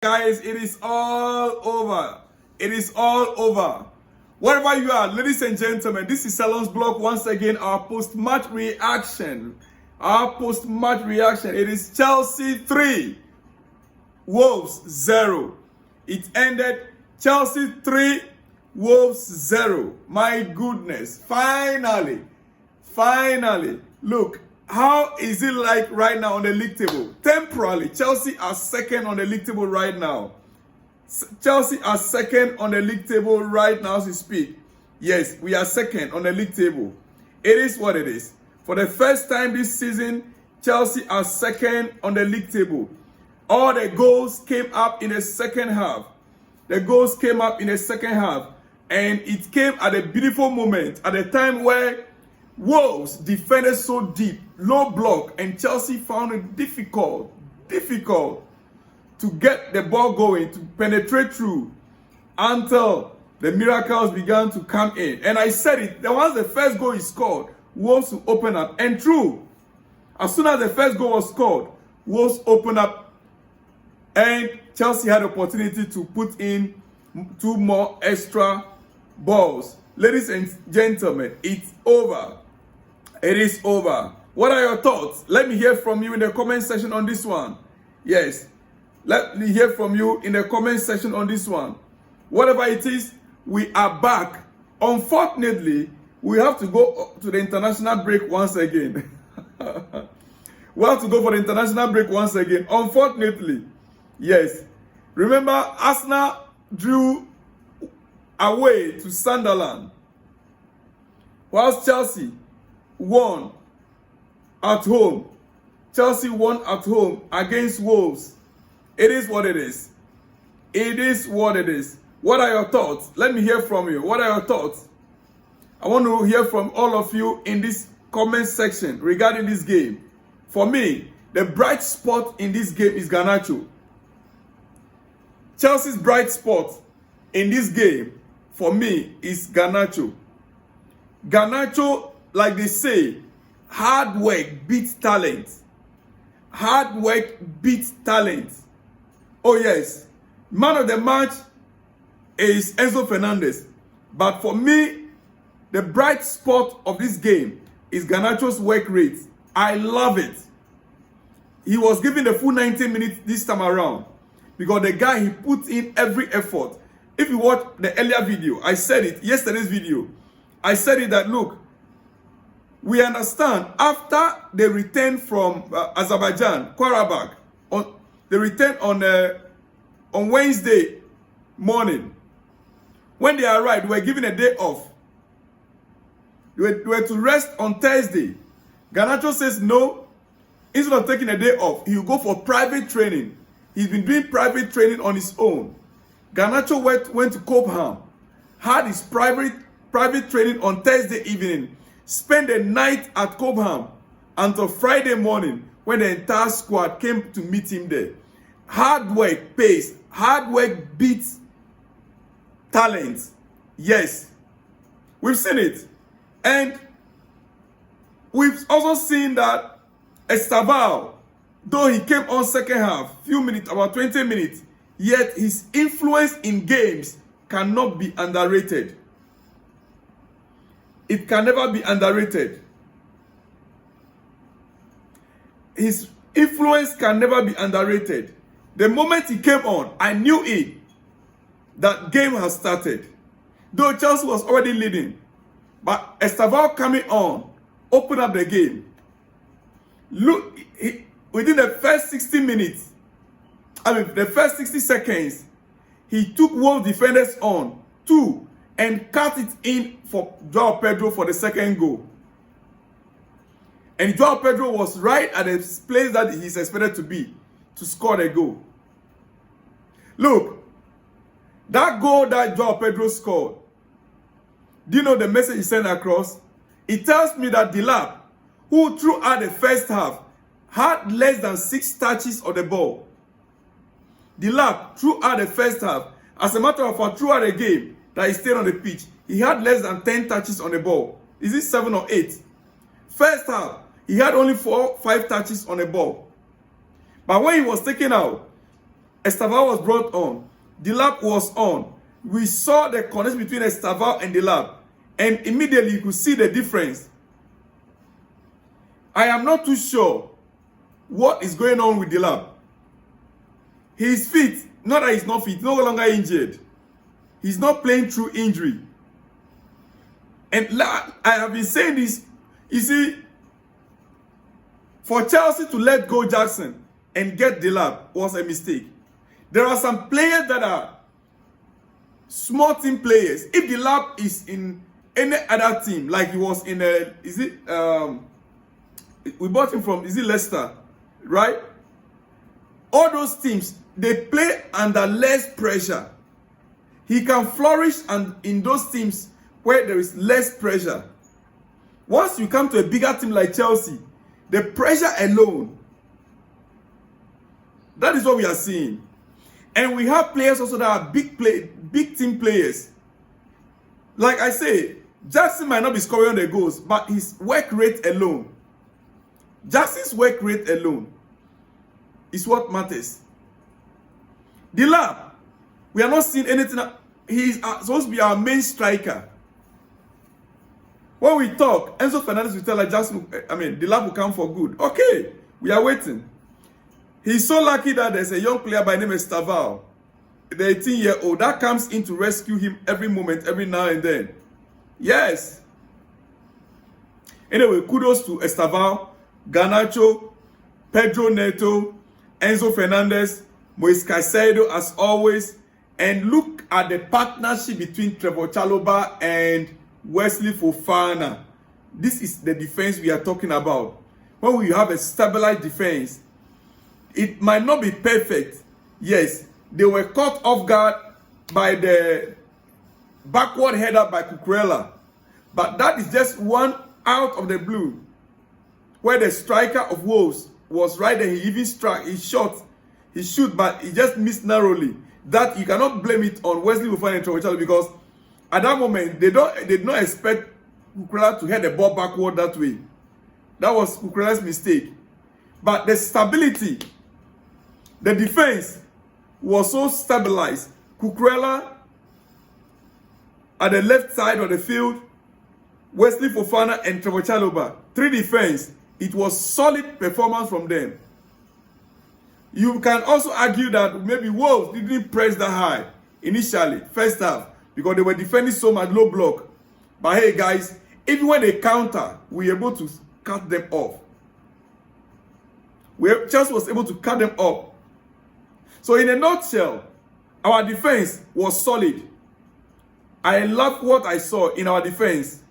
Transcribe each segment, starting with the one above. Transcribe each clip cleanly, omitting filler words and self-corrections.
Guys, it is all over. It is all over. Wherever you are, ladies and gentlemen, this is Salon's blog. Once again, our post-match reaction. It is Chelsea 3, Wolves 0. It ended Chelsea 3, Wolves 0. My goodness. Finally. Look, how is it like right now on the league table? Temporarily, Chelsea are second on the league table right now. Chelsea are second on the league table right now as we speak. Yes, we are second on the league table. It is what it is. For the first time this season, Chelsea are second on the league table. All the goals came up in the second half. And it came at a beautiful moment, at a time where Wolves defended so deep, low block, and Chelsea found it difficult to get the ball going, to penetrate through until the miracles began to come in. And I said it, that once the first goal is scored, Wolves will open up. And true, as soon as the first goal was scored, Wolves opened up and Chelsea had the opportunity to put in two more extra balls. Ladies and gentlemen, it's over. It is over. What are your thoughts? Let me hear from you in the comment section on this one. Yes. Let me hear from you in the comment section on this one. Whatever it is, we are back. Unfortunately, we have to go to the international break once again. We have to go for the international break once again. Unfortunately. Yes. Remember, Arsenal drew away to Sunderland, whilst Chelsea won at home. Chelsea won at home against Wolves. It is what it is. What are your thoughts? Let me hear from you. What are your thoughts? I want to hear from all of you in this comment section regarding this game. For me, the bright spot in this game is Garnacho. Chelsea's bright spot in this game, for me, is Garnacho. Garnacho, like they say, hard work beats talent. Oh yes, man of the match is Enzo Fernandez. But for me, the bright spot of this game is Garnacho's work rate. I love it. He was given the full 90 minutes this time around because the guy, he put in every effort. If you watch the earlier video, I said it, yesterday's video, I said it that, look, we understand after they returned from Azerbaijan, Karabakh, they returned on Wednesday morning. When they arrived, they were given a day off. They were to rest on Thursday. Garnacho says no. Instead of taking a day off, he will go for private training. He's been doing private training on his own. Garnacho went to Cobham, had his private training on Thursday evening, spent the night at Cobham until Friday morning when the entire squad came to meet him there. Hard work pays. Hard work beats talent. Yes, we've seen it. And we've also seen that Estavao, though he came on second half, few minutes, about 20 minutes, yet his influence in games cannot be underrated. It can never be underrated. His influence can never be underrated. The moment he came on, I knew it. That game has started. Though Chelsea was already leading. But Estavao coming on, opened up the game. Look, within the first 60 minutes, the first 60 seconds, he took Wolves defenders on, two, and cut it in for João Pedro for the second goal. And João Pedro was right at the place that he's expected to be to score the goal. Look, that goal that João Pedro scored, do you know the message he sent across? It tells me that Delap, who throughout the first half had less than 6 touches of the ball. Delap, throughout the first half, as a matter of fact, throughout the game that he stayed on the pitch, he had less than 10 touches on the ball. Is it 7 or 8? First half, he had only 4 or 5 touches on the ball. But when he was taken out, Estavao was brought on. Delap was on. We saw the connection between Estavao and Delap. And immediately you could see the difference. I am not too sure what is going on with Delap. He's fit. Not that he's not fit. No longer injured. He's not playing through injury. And I have been saying this. You see, for Chelsea to let go Jackson and get Delap was a mistake. There are some players that are small team players. If Delap is in any other team, like he was in we bought him from, Leicester, right? All those teams, they play under less pressure. He can flourish in those teams where there is less pressure. Once you come to a bigger team like Chelsea, the pressure alone, that is what we are seeing. And we have players also that are big team players. Like I say, Jackson might not be scoring on the goals, but his work rate alone, Jackson's work rate alone is what matters. Delap, we are not seeing anything. He is supposed to be our main striker. When we talk, Enzo Fernandez will tell us Delap will come for good. Okay, we are waiting. He's so lucky that there's a young player by the name of Estavao, the 18-year-old, that comes in to rescue him every moment, every now and then. Yes. Anyway, kudos to Estavao, Garnacho, Pedro Neto, Enzo Fernandez, Moise Caicedo as always. And look at the partnership between Trevor Chalobah and Wesley Fofana. This is the defense we are talking about. When we have a stabilized defense, it might not be perfect. Yes, they were caught off guard by the backward header by Cucurella. But that is just one out of the blue. Where the striker of Wolves was right there. He even struck, he shot, but he just missed narrowly. That you cannot blame it on Wesley Fofana and Trevor Chalobah, because at that moment they did not expect Cucurella to head the ball backward that way. That was Cucurella's mistake. But the stability, the defense was so stabilized. Cucurella at the left side of the field, Wesley Fofana and Trevor Chalobah. 3 defense. It was solid performance from them. You can also argue that maybe Wolves didn't press that high initially, first half, because they were defending so much low block. But hey guys, even when they counter, we were able to cut them off. Chelsea was able to cut them off. So in a nutshell, our defense was solid. I love what I saw in our defense.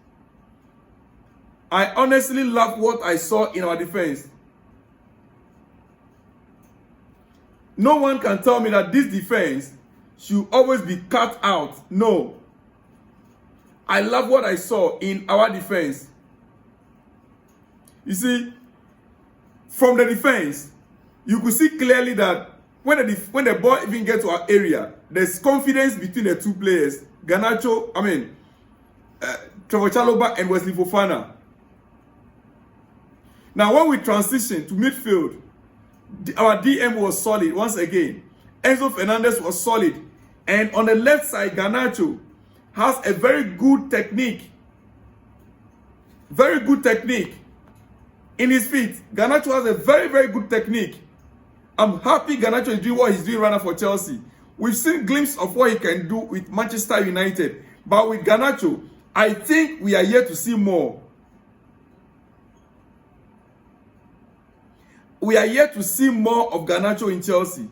I honestly love what I saw in our defense. No one can tell me that this defense should always be cut out. No. I love what I saw in our defense. You see, from the defense, you could see clearly that when the ball even gets to our area, there's confidence between the two players. Garnacho, Trevor Chalobah and Wesley Fofana. Now, when we transition to midfield, our DM was solid once again. Enzo Fernandez was solid. And on the left side, Garnacho has a very good technique. Very good technique in his feet. Garnacho has a very, very good technique. I'm happy Garnacho is doing what he's doing right now for Chelsea. We've seen glimpses of what he can do with Manchester United. But with Garnacho, I think we are yet to see more. We are yet to see more of Garnacho in Chelsea.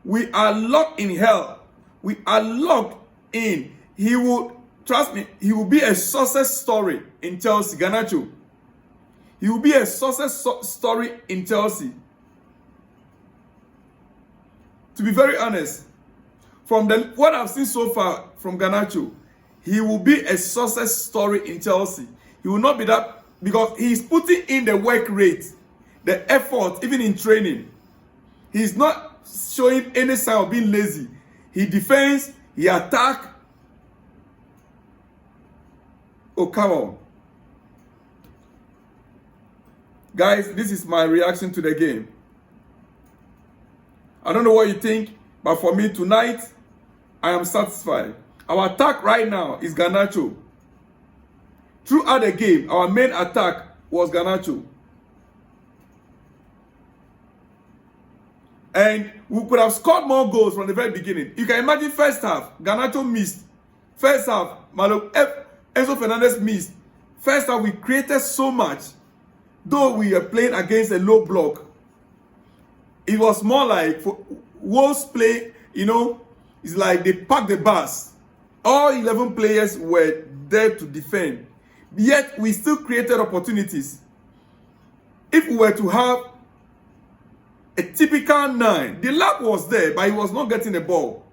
We are locked in hell. We are locked in. He will, trust me, he will be a success story in Chelsea. Garnacho. He will be a success story in Chelsea. To be very honest, from what I've seen so far from Garnacho, he will be a success story in Chelsea. He will not be that, because he's putting in the work rate, the effort, even in training. He's not showing any sign of being lazy. He defends, he attacks. Oh, come on. Guys, this is my reaction to the game. I don't know what you think. But for me tonight, I am satisfied. Our attack right now is Garnacho. Throughout the game, our main attack was Garnacho. And we could have scored more goals from the very beginning. You can imagine first half, Garnacho missed. First half, Enzo Fernandez missed. First half, we created so much. Though we were playing against a low block, it was more like for Wolves play, it's like they packed the bus. All 11 players were there to defend. Yet, we still created opportunities. If we were to have a typical 9, the luck was there, but he was not getting the ball.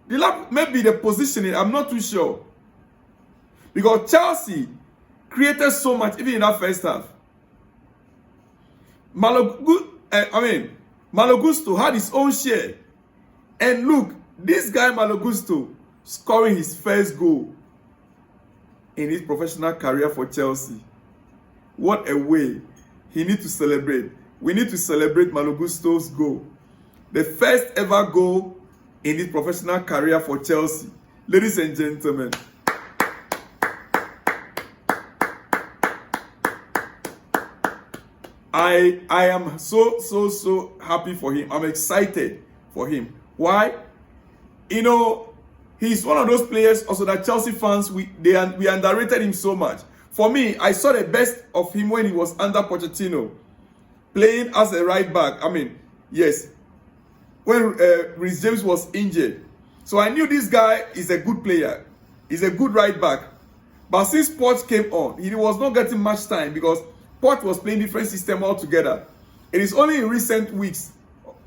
The luck, maybe the positioning, I'm not too sure. Because Chelsea created so much, even in that first half. Malo Gusto had his own share. And look, this guy Malo Gusto scoring his first goal in his professional career for Chelsea. What a way. He needs to celebrate. We need to celebrate Malo Gusto's goal. The first ever goal in his professional career for Chelsea. Ladies and gentlemen, I am so happy for him. I'm excited for him. Why? He's one of those players also that Chelsea fans, we underrated him so much. For me, I saw the best of him when he was under Pochettino, playing as a right back. Yes, when Reece James was injured. So I knew this guy is a good player. He's a good right back. But since Poch came on, he was not getting much time because Poch was playing different system altogether. It is only in recent weeks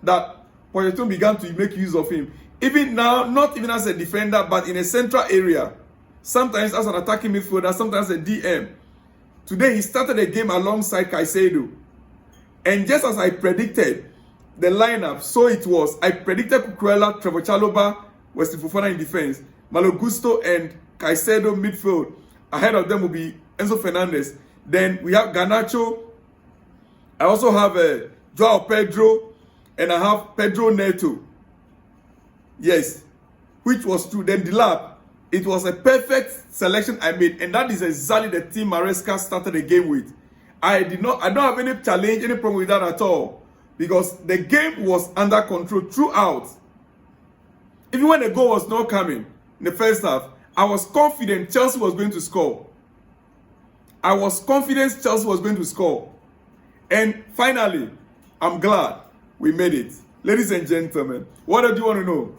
that Pochettino began to make use of him. Even now, not even as a defender, but in a central area. Sometimes as an attacking midfielder, sometimes a DM. Today, he started the game alongside Caicedo. And just as I predicted the lineup, so it was. I predicted Cucurella, Trevor Chalobah, Wesley Fofana in defense. Malo Gusto and Caicedo midfield. Ahead of them will be Enzo Fernandez. Then we have Garnacho. I also have Joao Pedro. And I have Pedro Neto. Yes, which was true. Then the lab, it was a perfect selection I made, and that is exactly the team Maresca started the game with. I don't have any challenge, any problem with that at all, because the game was under control throughout. Even when the goal was not coming in the first half, I was confident Chelsea was going to score. I was confident Chelsea was going to score. And finally, I'm glad we made it. Ladies and gentlemen, what do you want to know?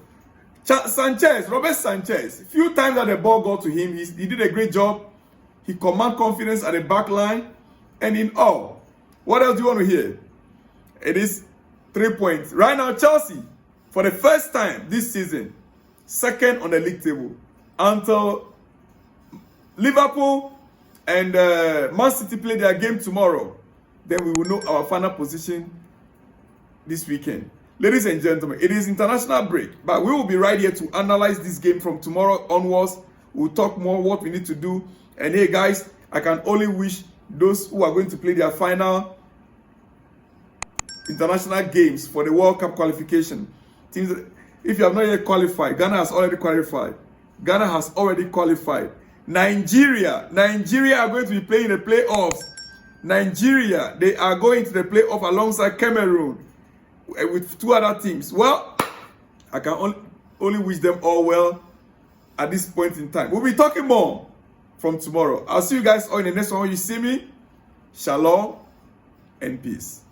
Robert Sanchez, few times that the ball got to him, he did a great job. He commanded confidence at the back line. And in all, what else do you want to hear? It is 3 points. Right now, Chelsea, for the first time this season, second on the league table. Until Liverpool and Man City play their game tomorrow, then we will know our final position this weekend. Ladies and gentlemen, it is international break, but we will be right here to analyze this game from tomorrow onwards. We'll talk more what we need to do. And hey guys, I can only wish those who are going to play their final international games for the World Cup qualification. Teams, if you have not yet qualified, Ghana has already qualified. Ghana has already qualified. Nigeria are going to be playing the playoffs. Nigeria, they are going to the playoff alongside Cameroon with two other teams. Well, I can only wish them all well at this point in time. We'll be talking more from tomorrow. I'll see you guys all in the next one. When you see me, shalom and peace.